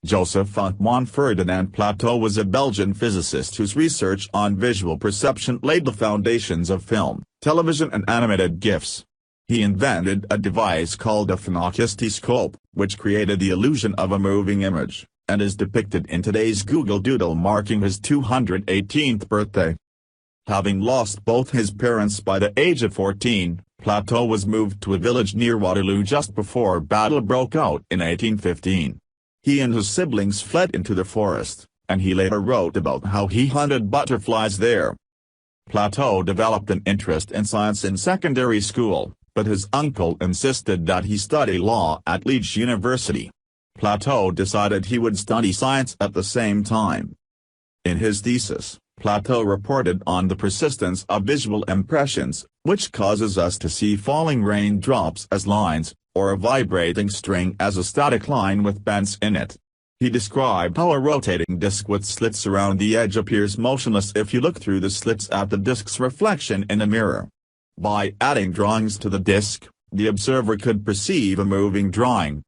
Joseph Antoine Ferdinand Plateau was a Belgian physicist whose research on visual perception laid the foundations of film, television and animated gifs. He invented a device called a phénakistiscope, which created the illusion of a moving image, and is depicted in today's Google Doodle marking his 218th birthday. Having lost both his parents by the age of 14, Plateau was moved to a village near Waterloo just before battle broke out in 1815. He and his siblings fled into the forest, and he later wrote about how he hunted butterflies there. Plateau developed an interest in science in secondary school, but his uncle insisted that he study law at Liège University. Plateau decided he would study science at the same time. In his thesis, Plateau reported on the persistence of visual impressions, which causes us to see falling raindrops as lines, or a vibrating string as a static line with bends in it. He described how a rotating disc with slits around the edge appears motionless if you look through the slits at the disc's reflection in a mirror. By adding drawings to the disc, the observer could perceive a moving drawing.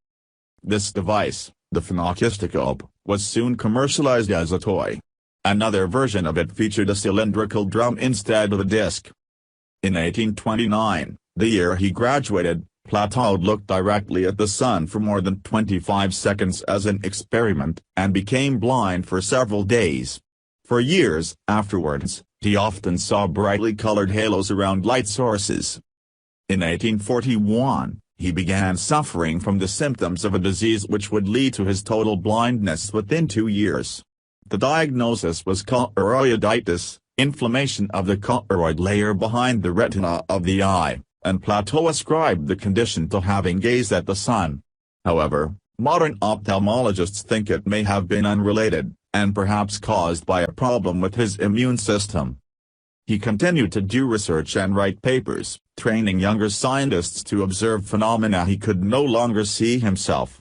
This device, the phénakistiscope, was soon commercialized as a toy. Another version of it featured a cylindrical drum instead of a disc. In 1829, the year he graduated, Plateau looked directly at the sun for more than 25 seconds as an experiment, and became blind for several days. For years afterwards, he often saw brightly colored halos around light sources. In 1841, he began suffering from the symptoms of a disease which would lead to his total blindness within 2 years. The diagnosis was choroiditis, inflammation of the choroid layer behind the retina of the eye, and Plateau ascribed the condition to having gazed at the sun. However, modern ophthalmologists think it may have been unrelated, and perhaps caused by a problem with his immune system. He continued to do research and write papers, training younger scientists to observe phenomena he could no longer see himself.